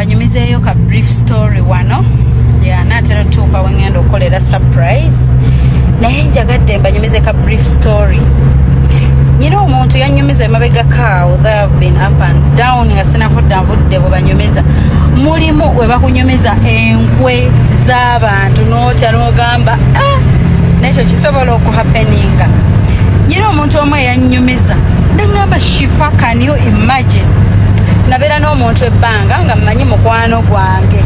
mbanyumizeeyo ka brief story wano naatera tuuka wengenda okolera surprise naye njagadde mbanyumize ka brief story. Nyina omuntu yanyumiza emabega kaawo, they have been up and down nga sinafudda nvudde bwe banyumiza. Mulimu we bakunyumiza enkwe z'abantu n'otya n'ogamba nekyo kisobola okuhappeninga. Nyina omuntu omu eyanyumiza neŋŋamba Shifa, can you imagine? Nabeera n'omuntu ebbanga nga mmanyi mukwano gwange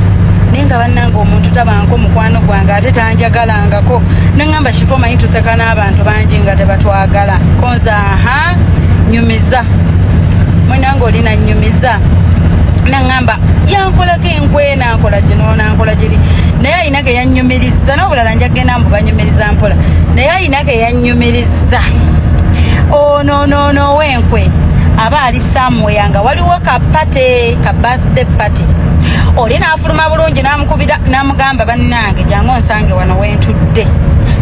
naye nga bannanga omuntu tabanko mukwano gwange ate tanjagalangako. Neŋŋamba Shifa, omanyi tuseka n'abantu bangi nga tebatwagala. Konza nyumiza mwenange oli nanyumiza. Neŋŋamba yankolako enkwe nankola gino nankola giri, naye ayina ge yanyumiriza. N'obulala njagenda mbu banyumiriza mpola, naye ayina ge yanyumiriza. No wenkwe aba ali somewhere nga waliwo ka party, ka birthday party. Oli n'afuluma bulungi n'amukubira n'amugamba bannange jangu onsange wano wentudde.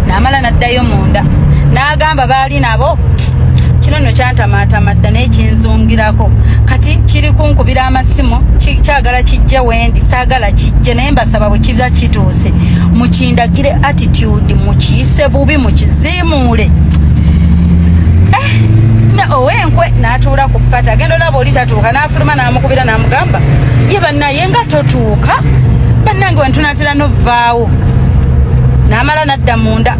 N'amala n'addayo munda n'agamba baali nabo kino nno kyantamaatamadda n'ekinzungirako. Kati kiri kunkubira amasimu kyagala kijja wendi saagala kijje, naye mbasaba bwe kiba kituuse mukindagire attitude, mukiyise bubi, mukiziimuule. Owenkwe n'atuula ku ppata agenda olaba oli tatuuka, n'afuluma n'amukubira n'amugamba ye bannaye nga totuuka bannange wentunatera novaawo. N'amala n'adda munda.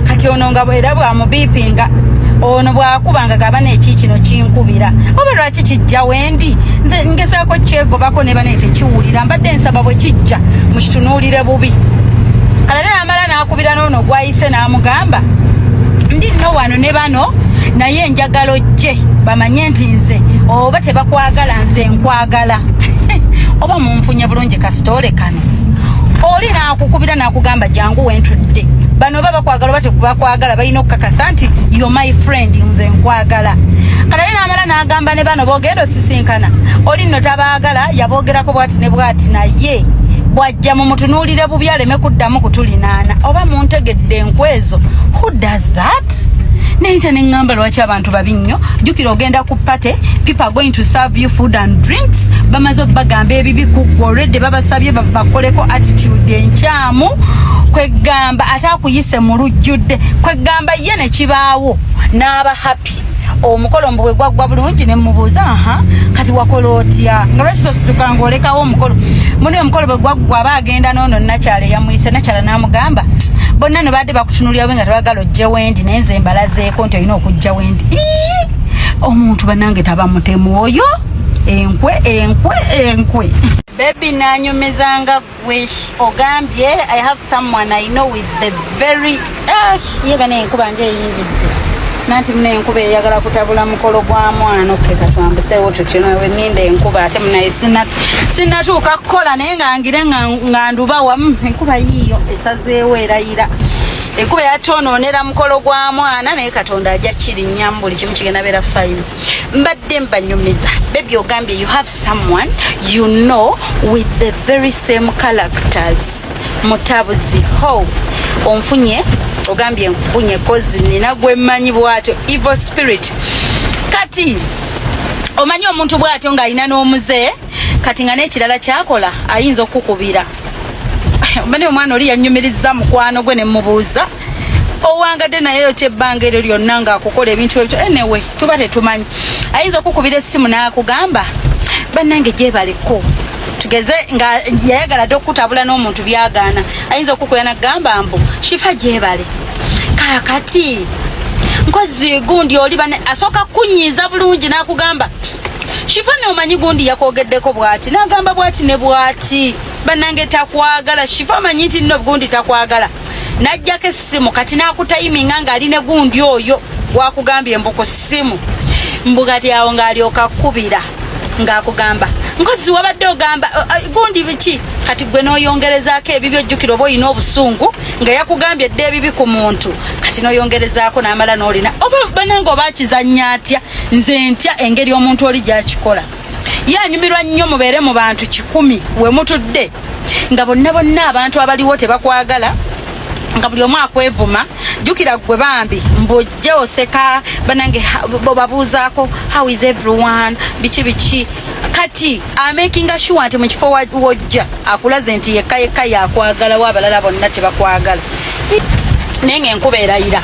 Kati ono nga era bwamubiipinga ono bwakubanga gaba n'eki kino kinkubira oba lwaki kijja wendi, nze ngezaako kyegobako ne bane tekiwulira, mbadde nsaba bwe kijja mukitunuulire bubi. Kala n'amala n'akubira n'ono gwayise n'amugamba ndi nno wano ne bano naye njagalo gye bamanye nti nze oba tebakwagala nze nkwagala. Oba munfunye bulungi kasitole kano. Oli n'akukubira n'akugamba jangu wentudde. Bano baba kwagala bate kubakwagala balina okukakasa nti you're my friend, nze nkwagala. Kala n'amala n'agamba ne bano boogera osisinkana. Oli nno tabaagala, yaboogerako bwati ne bwati, naye bwajja mu mutunuulire bubi aleme kuddamu kutulinaana. Oba muntegedde enkwezo. Who does that? Neyita neŋŋamba lwaki abantu babi nnyo. Jjukira ogenda ku party, people are going to serve you food and drinks. Bamaze obbagamba ebibi kuggwa already, babasabye bakoleko attitude enkyamu. Kwegamba ate akuyise mu lujjudde, kwegamba ye ne kibaawo n'aba happy. Omukolo mbwe gwaggwa bulungi ne mubuuza kati wakola otya, nga lwaki tosituka ng'olekawo omukolo. Muni omukolo bwe gwaggwa aba agenda n'ono Nakyala eyamuyise. Nakyala n'amugamba bonna ne badde bakutunuulira we nga tebagala ojje wendi, naye nze mbalazeeko nti olina okujja wendi. Omuntu bannange taba mutemu oyo. Enkwe. Baby nanyumizanga gwe ogambye I have someone I know with the very yeba n'enkuba nje eyingidde. Nanti mune enkuba eyagala kutabula mukolo gwa mwana okeka twambuseewo tutinawe ninde enkuba ate munaye sinatuuka kukola naye ngangire nga ndubawa enkuba yiyo esazeewo erayira. Enkuba yatonoonera mukolo gwa mwana naye Katonda ajja kirinnya buli kimu kigenda beera fine. Mbadde mbanyumiza. Baby ogambye you have someone you know with the very same characters. Mutabuzi onfunye ogambye nkufunye kozi nina gwe mmanyi bwatyo evil spirit. Kati omanyi omuntu bwatyo nga alina n'omuze kati nga n'ekirala kyakola ayinza okukubira. Omanye omwana oli yanyumiriza mukwano gwe ne mubuuza owangadde naye otya ebbanga eryo lyonna nga akukola ebintu ebyo. Anyway tuba tetumanyi, ayinza okukubira essimu n'akugamba bannange gyebaleko tugeze nga yayagala dde okutabula n'omuntu byagaana. Ayinza okukuya n'agamba mbu Shifa gyebale kakati nkozi gundi oli bane asooka kunyiiza bulungi n'akugamba Shifa n'omanyi gundi yakwogeddeko bwati n'agamba bwati ne bwati bannange takwagala. Shifa amanyi nti nno gundi takwagala. Najjako essimu kati n'akutayiminga ng'ali ne gundi oyo gwakugambye mbu ku ssimu mbugati awo ng'alyoka kkubira ng'akugamba nkozi wabadde ogamba gundi biki kati gwe n'oyongerezaako ebibyo. Ojjukira oba olina obusungu nga yakugambye dde ebibi ku muntu kati n'oyongerezaako n'amala n'olina oba bannange oba akizannya atya. Nze ntya engeri omuntu oli gy'akikola. Ye anyumirwa nnyo mubeere mu bantu 100 we mutudde nga bonna abantu abaliwo tebakwagala nga buli omu akwevuma. Jjukira gwe bambi mbojje oseka bannange bobabuuzaako how is everyone biki kati amakinga sure nti mu kifo wojja akulaze nti yekka yakwagala wabalala bonna tebakwagala nenge enkuba erayira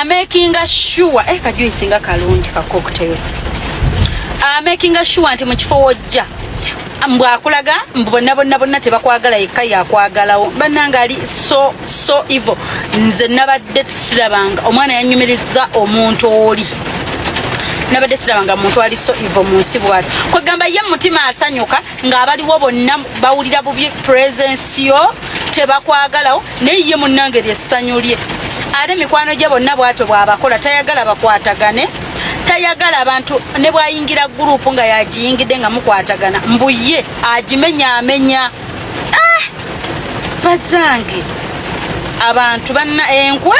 amakinga sure kajuisinga kalungi ka cocktail amakinga sure nti mu kifo wojja mbwakulaga bonna tebakwagala yekka yakwagalawo bannanga ali so evil nze nabadde sirabanga omwana yanyumiriza omuntu oli nabadde sirabanga muntu ali so evil mu nsi bwati kwegamba ye mutima asanyuka ng'abaliwo bonna bawulira bubi presence yo tebakwagalawo naye ye munnange lyessanyu lye ate mikwano gye bonna bwatyo bw'abakola tayagala bakwatagane tayagala abantu ne bwayingira gurupu nga yagiyingidde nga mukwatagana mbuye agimenyaamenya bazange abantu banna enkwe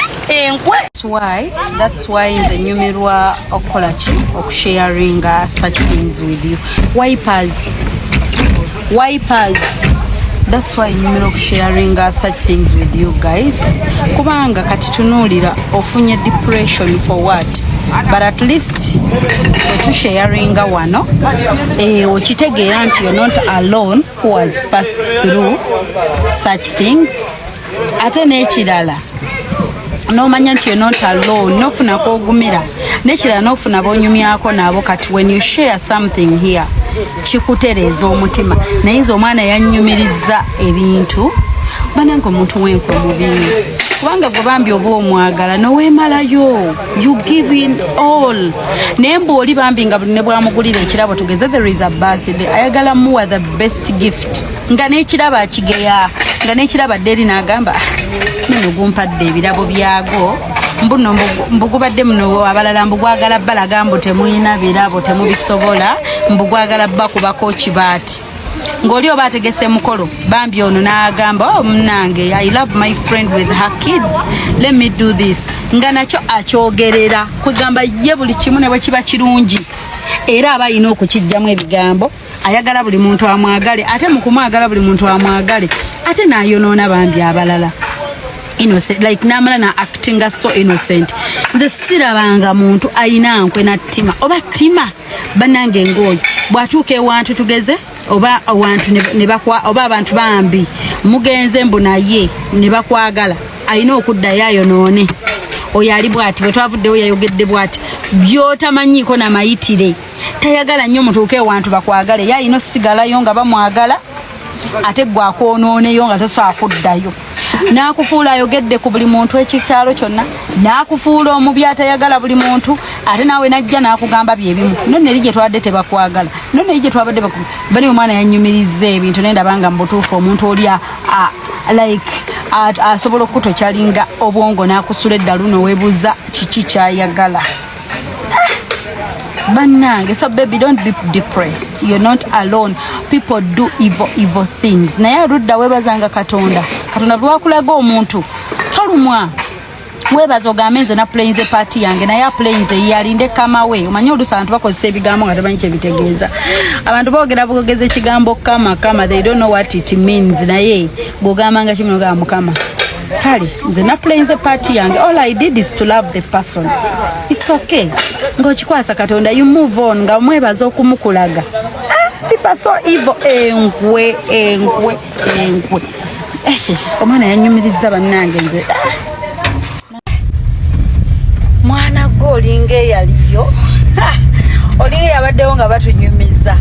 that's why nze nyumirwa okukola ki okusharinga such things with you wipers that's why nyumirwa okusharinga such things with you guys kubanga kati tunuulira ofunye depression for what but at least wetusharinga wano okitegeera nti you're not alone who has passed through such things ate n'ekirala nomanya nti you're not alone nofuna kogumira n'ekirala nofuna bonyumyako nabo kati when you share something here kikutereeza omutima naye nze omwana yanyumiriza ebintu banange omuntu wenkwe mubiri kubanga gwe bambi oba omwagala noweemalayo you give in all naye mbu oli bambi nga buli ne bwamugulira ekirabo tugeze there is a birthday ayagala muwa the best gift nga n'ekirabo akigeya nga n'ekirabo addeeri n'agamba muno gumpadde ebirabo byago mbuno mbugubadde muno abalala mbugwagala balaga mbu temuyina birabo temubisobola mbugwagala bakubako kibaati ng'oli oba ategese mukolo bambi ono n'agamba munange I love my friend with her kids let me do this nga nakyo akyogerera kwegamba ye buli kimu ne bwe kiba kirungi era aba alina okukijjamu ebigambo ayagala buli muntu amwagale ate mu kumwagala buli muntu amwagale ate n'ayonoona bambi abalala innocent like namala na acting so innocent nze sirabanga muntu ayina nkwe na ttima oba ttima banange ngoyo bwatuuka ewantu tugeze oba awantu ne bakwa oba abantu bambi mugenze mbu naye ne bakwagala ayina okuddayo ayonoone oyo ali bwati bwe twavuddewo yayogedde bwati byotamanyiko na mayitire tayagala nnyo mutuuke ewantu bakwagale yalina osigalayo nga bamwagala ate gwakwononeyo nga tosobola kuddayo n'akufuula ayogedde ku buli muntu ekikyalo kyonna n'akufuula omubi atayagala buli muntu ate naawe najja n'akugamba byebimu none eri gye twadde tebakwagala none eri gye twabadde bani omwana yanyumiriza ebintu naye ndabanga mu butuufu omuntu oli asobola okutokyalinga obwongo n'akusula eddalu noweebuuza kiki kyayagala bannange so baby don't be depressed you're not alone people do evil things naye aludda weebazanga katonda lwakulaga omuntu tolumwa weebaza ogambe nze na playinze party yange naye aplayinze yalinde kamawe omanye oluusi abantu bakozesa ebigambo nga tamanyi kyebitegeeza abantu boogera bugogeza ekigambo kama they don't know what it means naye gogambanga kimu nogamba mukama kale nze na playinze party yange all I did is to love the person it's okay ng'okikwasa katonda you move on nga mwebaza okumukulaga people so evil enkwe omwana yanyumiriza bannange nze mwana gwe olinga eyaliyo olinga yabaddewo nga batunyumiza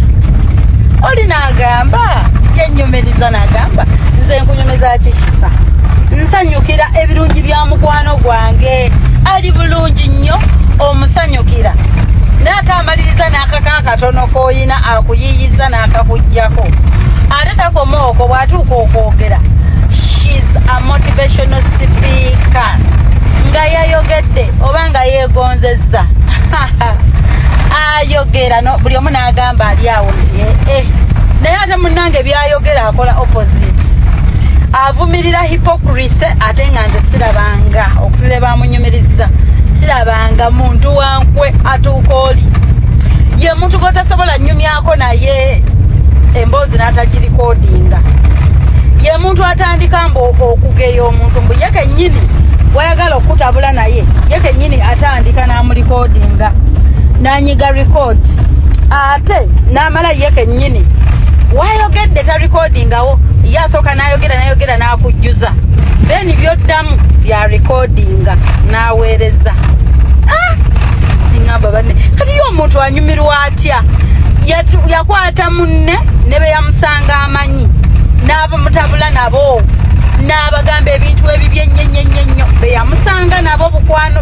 oli n'agamba yenyumiriza n'agamba nze nkunyumiza kikifa nsanyukira ebirungi bya mukwano gwange ali bulungi nnyo omusanyukira naate amaliriza n'akaka katono k'oyina akuyiyiza n'akakuggyako ate takoma okwo bw'atuuka okwogera she's a motivational speaker nga yayogedde oba nga yeegonzezza ayogera buli omu n'agamba ali awo nti naye ate munnange byayogera akola opposite avumirira hypocrisy ate nga nze sirabanga okusinze bamunyumiriza sirabanga muntu wankwe atuuka oli ye muntu gotasobola nnyumyako naye emboozi n'atagirikodinga ye muntu atandika mbu okugeya omuntu mbu ye kennyini wayagala okutabula naye ye kennyini atandika n'amulikodinga n'anyiga record ate n'amala ye kennyini wayogedde ta recordingawo yasooka n'ayogera n'akujjuza then byoddamu bya recordinga n'aweereza ngamba banne kati yo omuntu anyumirwa atya yakwata munne ne be yamusanga amanyi n'abamutabula nabo n'abagamba ebintu ebibye nnyo be yamusanga nabo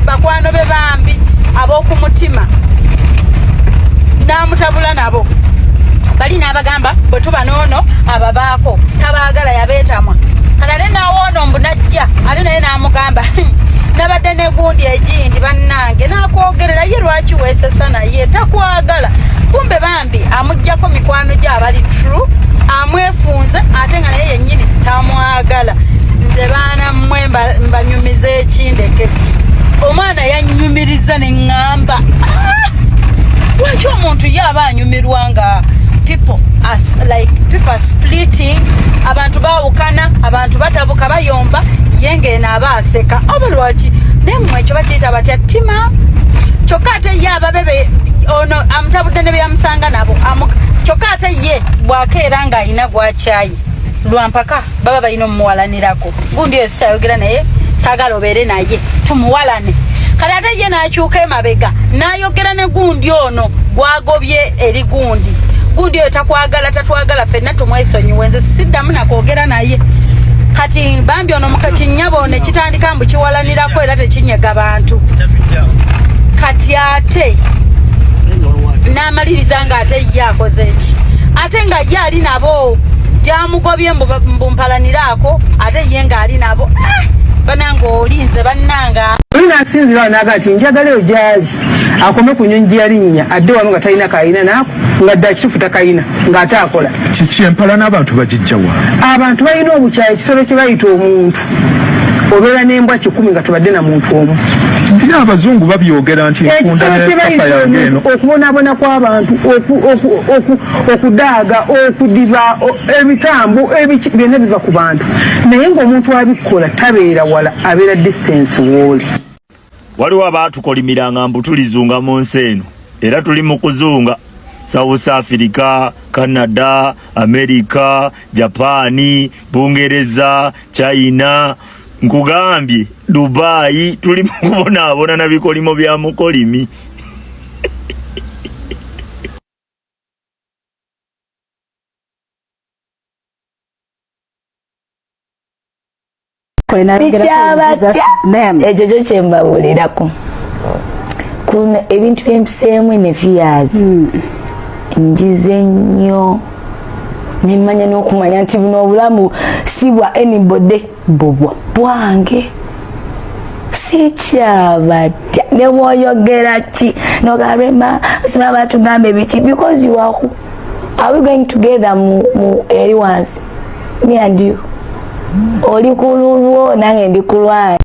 bakwano be bambi ab'okumutima n'amutabula nabo bali n'abagamba bwe tuba noono ababaako tabaagala yabeetamwa kalale naawoono mbunajja ate naye n'amugamba nabadde ne gundi egindi bannange n'akwogerera ye lwaki weesesa naye takwagala kumbe bambi amuggyako mikwano gy'abali true amwefunze ate nga naye yennyini tamwagala nze baana mmwe mbanyumiza ekindekeki omwana yannyumiriza ne ŋŋamba lwaki omuntu ye aba anyumirwa nga people are splitting abantu bawukana abantu batabuka bayomba yengene aba aseka oba lwaki nemwe ekyo bakiyita batya ttima kyokka ate ye ababebe ono amutabudde ne byamusanga nabo kyokka ate ye bwakeera nga alina gwakyayi lwampaka baba balina omuwalanirako gundi eyo sisayogera naye saagala obeere naye tumuwalane kale ate ye n'akyuka emabega n'ayogera ne gundi ono gwagobye eri gundi oyo takwagala tatwagala ffenna tumwesonyiwe nze siddamu nakwogera naye kati bambi ono mukakinyabo ne kitandika mbu kiwalanirako era tekinyega bantu kati ate n'amaliriza nga ate ye akoze eki ate nga ye ali nabo gyamugobye mbumpalaniraako ate ye nga ali nabo bananga olinze bannanga nasinzira naga ati njagala eyo gyali akome ku nnyonyi yalinnya adde wano nga talina kayina naako nga dda kitufu takayina ng'ate akola kiki empala n'abantu bagijjawa abantu balina obukyayi ekisolo kye bayita omuntu obeera n'embwa 100 nga tubadde na muntu omu ndina abazungu babyogera nti okubonaabona kw'abantu okudaaga okudiba ebitambo byonna biva ku bantu naye ng'omuntu abikola tabeera wala abeera distance w'oli waliwo abatukolimiranga mbu tulizunga mu nsi eno era tuli mu kuzunga South Africa, Canada, America, Japani, Bungereza, China, nkugambye Dubai tuli mu kubonaabona na bikolimo bya mukolimi. Ejojo kyembabulirako kuna ebintu byempiseemu ne fears njize nnyo nimanya n'okumanya nti buno obulamu si bwa anybody bubwa bwange sikyabatya ne bwoyogera ki nogarema sima batugamba ebiki because you are who are we going together mu eri once me and you oli kululwo nange ndi kulwaye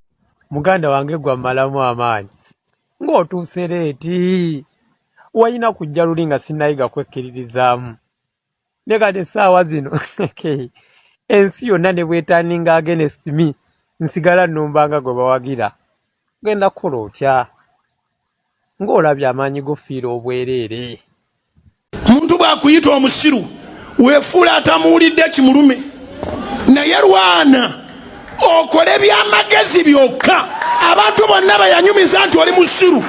muganda wange gwa malamu amaanyi ng'otuuse leeti wayina kujja luli nga sinnayiga kwekkiririzaamu ne kati essaawa zino ensi yonna ne bwetandinga against me nsigala nnumbanga gwe bawagira genda kukola otya ng'olabye amaanyi gofiira obwereere omuntu bw'akuyita omusiru weefuula atamuwulidde kimulume naye lwana okole by'amagezi byokka abantu bonna bayanyumiza nti oli musiru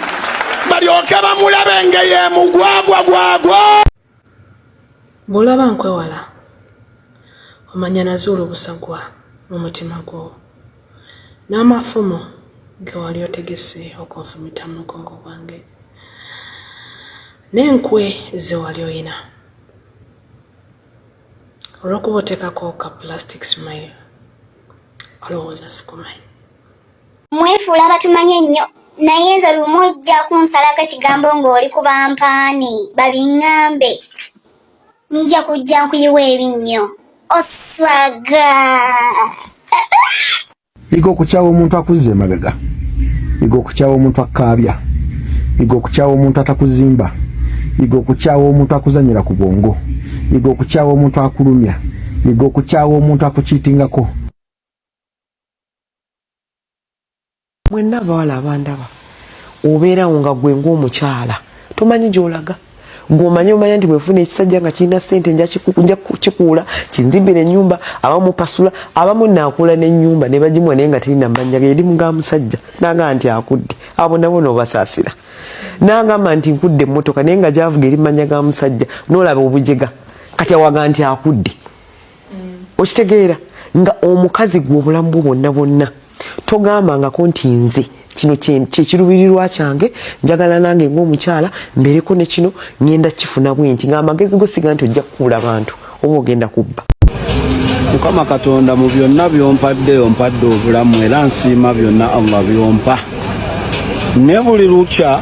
balyoke bamulabe nga ye mugwagwagwagwa bw'olaba nkwewala omanya nazuula obusagwa mu mutima gwo n'amafumo ge wali otegese okunfumita mu mugongo gwange n'enkwe ze wali oyina olw'okuba oteekako ka plastic smile olowooza sikumanyi mwefuula abatumanye ennyo naye nze lumu ojja kunsalako ekigambo ng'oli ku bampaani babiŋŋambe nja kujja nkuyiwa ebinnyo osaga yiga okukyawa omuntu akuzza emabega yiga okukyawa omuntu akaabya yiga okukyawa omuntu atakuzimba yiga okukyawa omuntu akuzanyira ku bwongo yiga okukyawa omuntu akulumya yiga okukyawa omuntu akukiitingako mwenna abawala abandaba obeerawo nga gwe ng'omukyala tomanyi gy'olaga ng'omanye omanya nti bwefuna ekisajja nga kirina ssente nja kukikuula kinzimbire ennyumba abamu pasula abamu naakula n'ennyumba ne bagimwa naye nga terina manja ge erimu ga musajja n'agamba nti akudde abo nabo n'obasaasira n'agamba nti nkudde emmotoka naye nga gy'avuga eri manja ga musajja n'olaba obujega kati awaga nti akudde okitegeera nga omukazi gwe obulamu bwo bwonna togambangako nti nze kino kyekirubirirwa kyange njagala nange ng'omukyala mbeereko ne kino ngenda kifuna bwe nti ng'amagezi go siga nti ojja kukuula bantu oba ogenda kubba. Mukama Katonda mu byonna byompadde ompadde obulamu era nsiima byonna Allah byompa ne buli lukya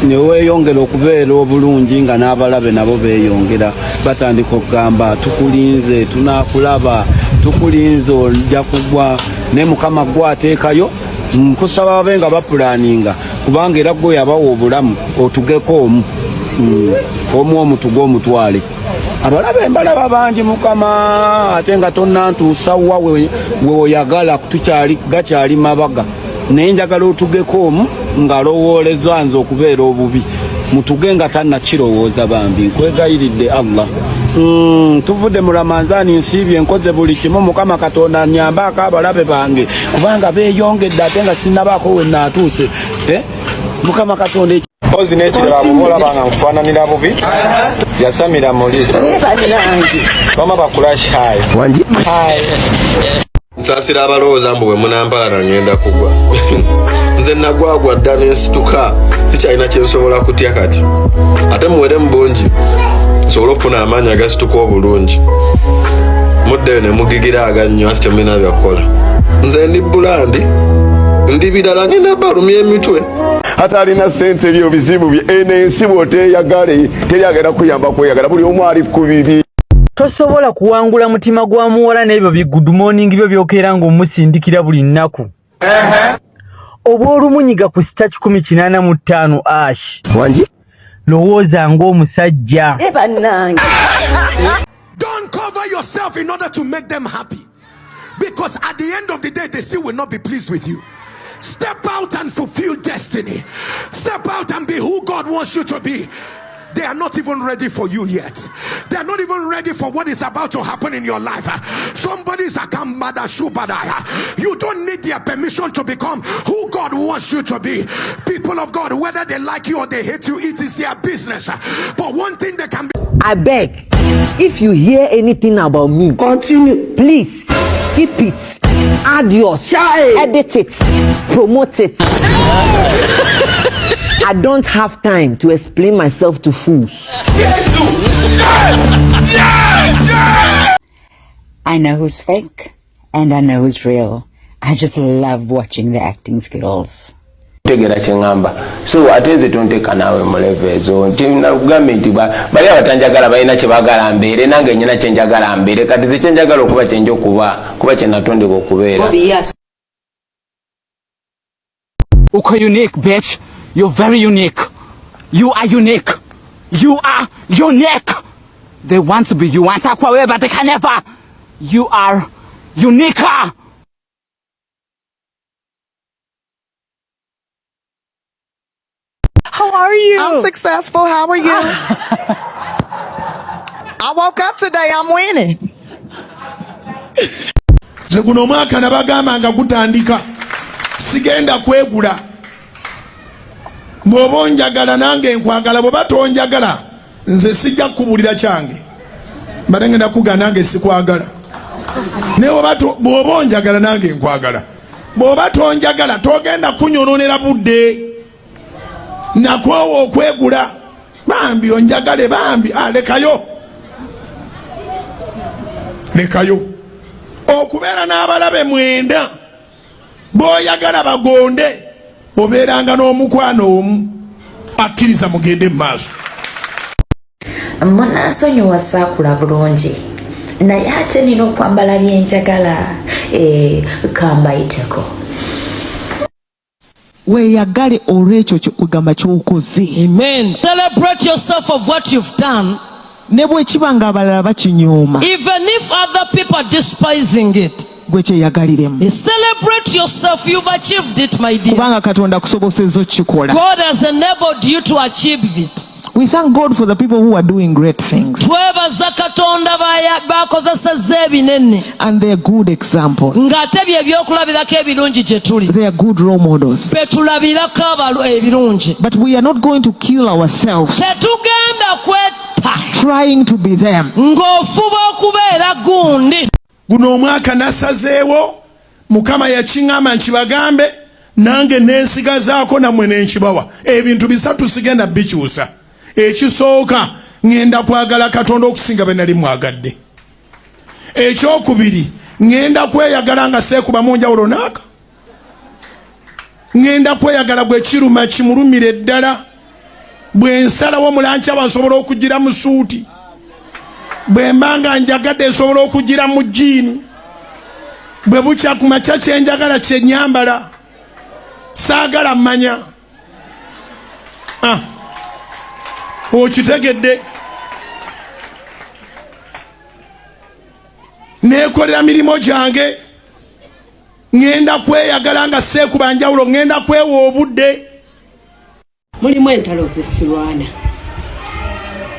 ne weeyongera okubeera obulungi nga n'abalabe nabo beeyongera batandika okugamba tukulinze tunaakulaba tukulinze ojja kugwa ne Mukama gwateekayo nkusaba babe nga bapulaninga kubanga era gwe yabawa obulamu otugeko omu omutugo omutwale abalabe mbalaba bangi Mukama ate nga tonnantuusa wa we oyagala gakyali mabaga naye njagala otugeko omu ng'alowooleza nze okubeera obubi mutuge nga tannakirowooza bambi nkwegayiridde Allah. Tuvudde mu Ramadhaani nsiibye nkoze buli kimu Mukama Katonda nyambaako abalabe bange kubanga beeyongedde ate nga sinnabaako we naatuuse Mukama Katonda ozi n'ekiraba bumola banga nkufaananira bubi yasamira muli bama bakulash hayi nsasira abalowooza mbu bwe munampala nangenda kugwa nze nagwagwa dda nensituka sikyalina kyensobola kutya kati ate muwere mubungi nsobola okufuna amaanyi agasituka obulungi muddeyo ne mugigira agannyo ati temulina byakukola nze ndi bulandi ndi birala ngenda balumya emitwe ate alina ssente ebyo bizibu bye enensi bw'oteyagale teyagala kuyamba kweyagala buli omu ali ku bibi. Tosobola kuwangula mutima gwa muwala n'ebyo bi good morning byo byokera ng'omusindikira buli nnaku. Oba olumunyiga ku sita 185 ash wangi lowooza ng'omusajja. Don't cover yourself in order to make them happy, because at the end of the day they still will not be pleased with you. Step out and fulfill destiny. Step out and be who God wants you to be. They are not even ready for you yet. They are not even ready for what is about to happen in your life. Somebody's a kambada shubada. You don't need their permission to become who God wants you to be. People of God, whether they like you or they hate you, it is their business. But one thing they can be. I beg, if you hear anything about me, continue. Please keep it. Add yours. Edit it. Promote it. I don't have time to explain myself to fools. I know who's fake and I know who's real. I just love watching the acting skills. Tegera kyengamba so ateze tonteka nawe mulevezo nti nakugambe nti bali abatanjagala balina kyebagala mbeere nange nyina kyenjagala mbeere kati ze kyenjagala okuba kyenjo kuba kyenatondeka okubeera. Uko unique, bitch. You're very unique. You are unique. You are unique. They want to be you, but they can never. You are unique. How are you? I'm successful. How are you? I woke up today. I'm winning. Zeguno mwaka nabagamba nga gutandika sigenda kwegula bw'oba njagala nange nkwagala bw'oba tonjagala nze sijja kubulira kyange mbadde ngenda kugamba nange sikwagala naye bw'oba njagala nange nkwagala bw'oba tonjagala togenda kunyononera budde nakwowa okwegula bambi onjagale bambi lekayo okubeera n'abalabe mwenda bw'oyagala bagonde obeeranga n'omukwano omu akkiriza mugende mu maaso. Munansonyiwa saakula bulungi naye ate nina okwambala byenjagala kambayiteko. Weeyagale olw'ekyo ky'okugamba ky'okoze. Amen. Celebrate yourself of what you've done. Ne bwekiba ng'abalala bakinyooma. Even if other people are despising it. Celebrate yourself, you've achieved it, my dear. Kubanga Katonda akusobosezza okukikola. God has enabled you to achieve it. We thank God for the people who are doing great things. And they are good examples. They are good role models. But we are not going to kill ourselves trying to be them. Guno omwaka nasazeewo Mukama yakiŋŋamba nkibagambe nange neensigazaako nammwe nenkibawa. Ebintu bisatu sigenda bikyusa. Ekisooka ngenda kwagala Katonda okusinga be nali mwagadde. Ekyokubiri ngenda kweyagala nga seekuba mu njawulo naaka. Ngenda kweyagala gwe kiruma kimulumire ddala. Bwe nsalawo mulanca nsobola okugira mu suuti. Bwe mbanga njagadde nsobola okugira mu jjiini. Bwe bukya ku makya kye njagala kye nyambala. Saagala mmanya. Okitegedde. Neekolera mirimu gyange. Ngenda kweyagala nga seekuba njawulo. Ngenda kwewa obudde. Mulimu entalo zesirwana.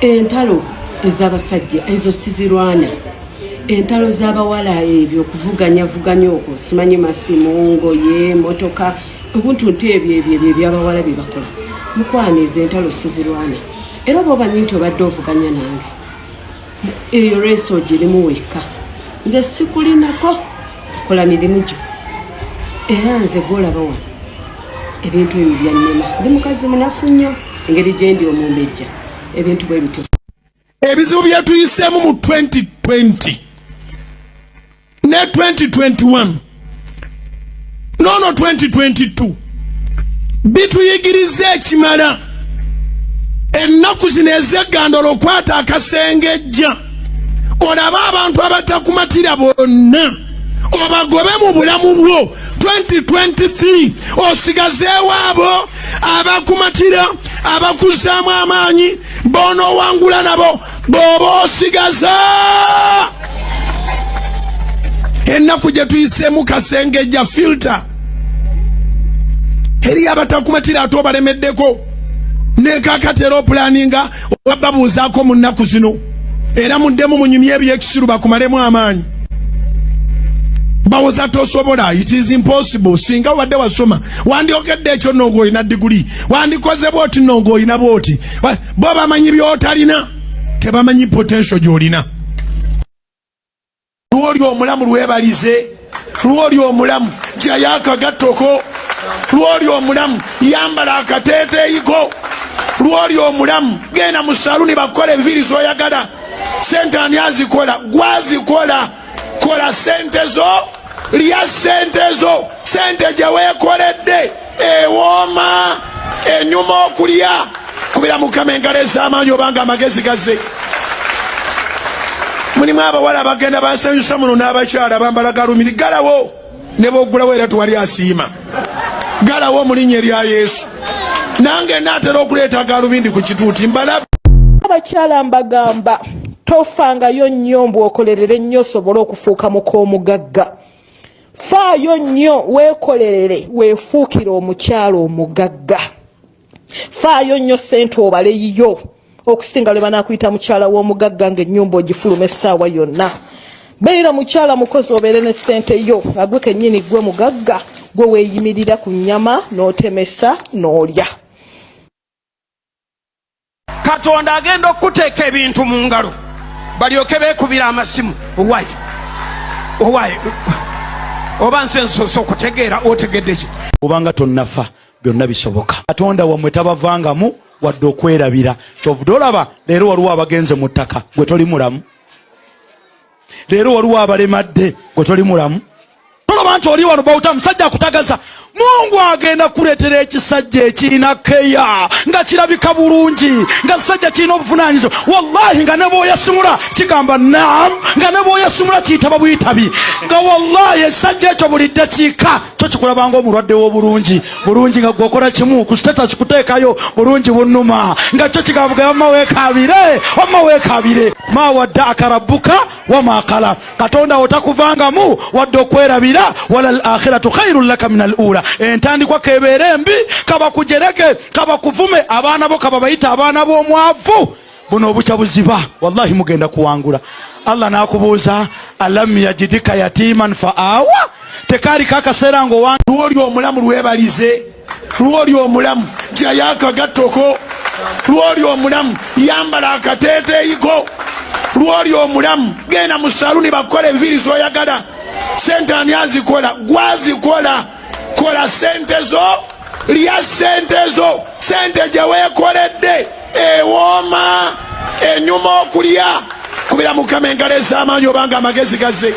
Entalo ez'abasajja ezo sizirwana. Entalo z'abawala ebyo okuvuganya okwo simanyi masimu ngoye motoka obuntu ebyo by'abawala bye bakola. Mukwaniriza entalo sizirwana. Era bw'oba nti obadde ovuganya nange eyo reeso ogirimu wekka. Nze sikulinako kola mirimu gyo. Era nze gw'olaba wano ebintu ebyo byannema. Ndi mukazi munafu nnyo engeri gye ndi omumbejja ebintu bwe bityo. Ebizibu byatuyiseemu mu 2020 ne 2021 nono 2022 bituyigiriza ekimala. Ennaku zino ez'eggandolo okwata akasengejja olaba abantu abatakumatira bonna obagobe mu bulamu bwo. 2023 osigazeewo abo abakumatira abakuzaamu amaanyi b'onoowangula nabo bw'oba osigaza. Ennaku gye tuyiseemu kasengejja filter eri abatakumatira ate obalemeddeko nekakatera opulaninga obabuuzaako mu nnaku zino era muddemu munyumye ebyekisiru bakumalemu amaanyi. Bawoza tosobola. It is impossible. Singa wadde wasoma wandiogedde ekyo nno ng'olina diguli wandikoze bwoti nno ng'olina bwoti bo bamanyi by'otalina tebamanyi potential gy'olina. Lw'oli omulamu lwebalize. Lw'oli omulamu gyayo akagattoko. Lw'oli omulamu yambala akateeteeyiko. Lw'oli omulamu genda mu saluni bakola enviiri z'oyagala. Sente ani azikola? Gwazikola. Kola sente zo. Lya sente zo. Sente gye weekoledde ewooma enyuma okulya. Kubira Mukama engalo ez'amaanyi obanga amagezi gazze. Mulimu abawala bagenda bansanyusa muno n'abakyala bambala galumiri. Galawo ne b'ogulawo era tuwali asiima. Galawo mu linnya erya Yesu. Nange naatera okuleeta galumindi ku kituuti mbalabe. Abakyala mbagamba tofangayo nnyo mbwokolerere nnyo osobole okufuuka mukoomugagga. Faayo nnyo weekolerere weefuukire omukyala omugagga. Faayo nnyo sente obaleyiyo okusinga lwe banaakuyita mukyala w'omugagga ng'ennyumba ogifuluma essaawa yonna. Beera mukyala mukozi obeere ne sente yo nga gwe kennyini gwe mugagga gwe weeyimirira ku nnyama n'otemesa n'olya. Katonda agenda okuteeka ebintu mu ngalo balyoke beekubira amasimu. Owaaye oba nze nsoose okutegeera otegedde ki obanga tonnafa byonna bisoboka. Katonda wammwe tabavangamu wadde okwerabira. Kyovudde olaba leero waliwo abagenze mu ttaka gwe toli mulamu. Leero waliwo abalemadde gwe toli mulamu. Tolaba nti oli wano bawuta musajja akutagaza. Mungu agenda kuleetera ekisajja ekirina keya nga kirabika bulungi nga kisajja kirina obuvunaanyizo. Wallahi nga ne bw'oyasimula kigamba naam, nga ne bw'oyasimula kiyitaba buyitabi, nga wallahi ekisajja ekyo buli ddakiika kyo kikulabanga omulwadde w'obulungi bulungi nga gwokola kimu ku status kuteekayo bulungi bunnuma nga kyo kigavuga wamma weekaabire ma waddaaka rabbuka wama qala. Katonda otakuvangamu wadde okwerabira wala al akhiratu khairun laka min al ula. entandikwa kebeere mbi kaba kujereke kaba kuvume abaana bo kaba bayita abaana b'omwavu buno obuca buziba wallahi mugenda kuwangula. Allah nakubuuza alam yajidika yatiman faawa tekali kakaseera ngo lwoli omulamu lwebalize lwoli omulamu jayaka gatoko lwoli omulamu yambala akateeteeyiko lwoli omulamu genda mu saluni bakola enviiri zoyagala sente ani azikola gwazikola kola sente zo lya sente zo sente gye weekoledde ewooma enyuma okulya kubira Mukama engalo ez'amaanyi obanga amagezi gaze.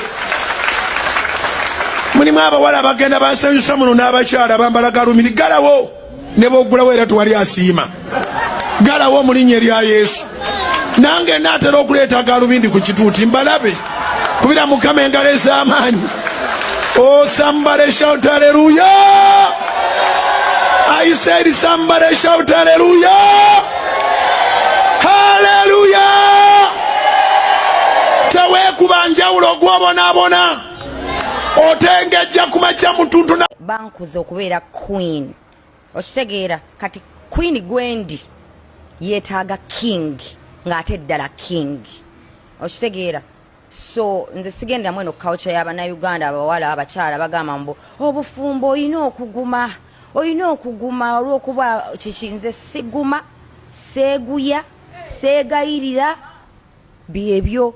Mulimu abawala bagenda bansanyusa muno n'abakyala bambala galumiri galawo ne boogulawo era tuwali asiima galawo mu linnya erya Yesu. Nange naatera okuleeta galumindi ku kituuti mbalabe kubira Mukama engalo ez'amaanyi. Oh, somebody shout hallelujah. I said somebody shout hallelujah. Hallelujah. Teweekuba njawulo gw'obonaabona otengejja kumakya mutuntu bankuze okubeera queen okitegeera kati queen gwendi yeetaaga king ng'ate ddala king okitegeera. So nze sigenda mweno culture y'Abannayuganda abawala abakyala bagamba mbu obufumbo olina okuguma olw'okuba kiki nze siguma seeguya seegayirira byebyo.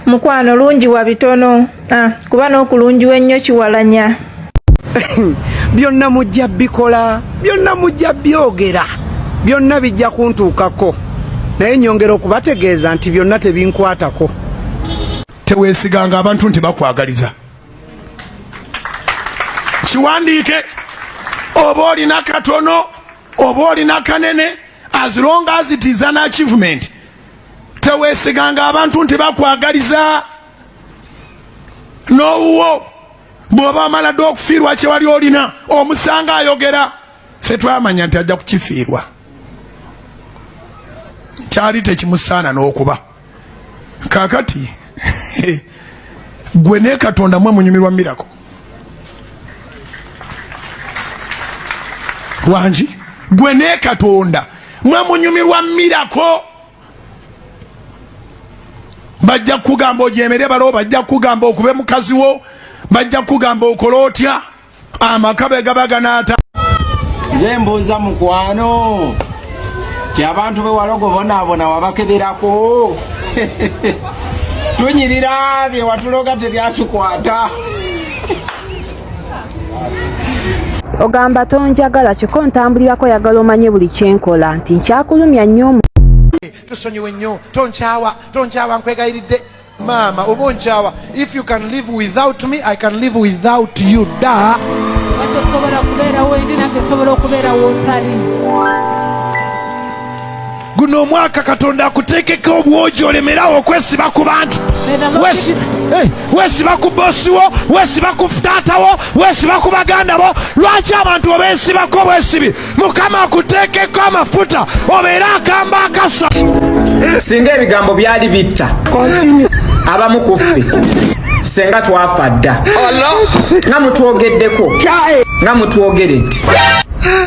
Mukwano lungi wa bitono kuba n'okulungiwa ennyo kiwalanya. Byonna mujja bikola byonna mujja byogera byonna bijja kuntuukako naye nyongera okubategeeza nti byonna tebinkwatako. Teweesiganga abantu nti bakwagaliza. Kiwandiike oba olina katono oba olina kanene as long as it is an achievement. Teweesiganga abantu nti bakwagaliza. N'owuwo bw'oba amala dde okufiirwa kye wali olina omusanga ayogera ffe twamanya nti ajja kukifiirwa. Kyali tekimusaana n'okuba. Kaakati gwe ne Katonda mwe munyumirwa mirako wangi gwe ne Katonda mwe munyumirwa mirako. Bajja kugamba ojemere balo bajja kugamba okube mukazi wo bajja kugamba okola otya amakabe gabaganaata. Nze mbuuza mukwano ti abantu bewalogo bonaabona wabakeberako tunyirira bye watuloga tebyatukwata. Ogamba tonjagala kiko ntambulirako yagala omanye buli kyenkola nti nkyakulumya nnyo. Tusonyiwe nnyo tonkyawa nkwegayiridde maama oba onkyawa. If you can live without me I can live without you da. Tosobola kubeerawo ndi nange sobola okubeerawo otali. Guno omwaka Katonda akuteekeko obwogi olemerawo okwesiba ku bantu. Weesiba ku bosi wo weesiba ku taatawo weesiba ku baganda bo. Lwaki abantu obeesibako obwesibi? Mukama akuteekeko amafuta obeere akambe akasa. Singa ebigambo byali bitta abamu ku ffe senga twafa dda nga mutwogeddeko nga mutwogeredde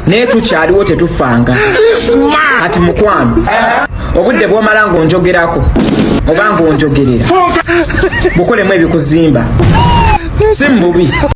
naye tukyaliwo tetufanga. Kati mukwano obudde bw'omala ng'onjogerako oba ng'onjogerera bukolemu ebikuzimba si mububi.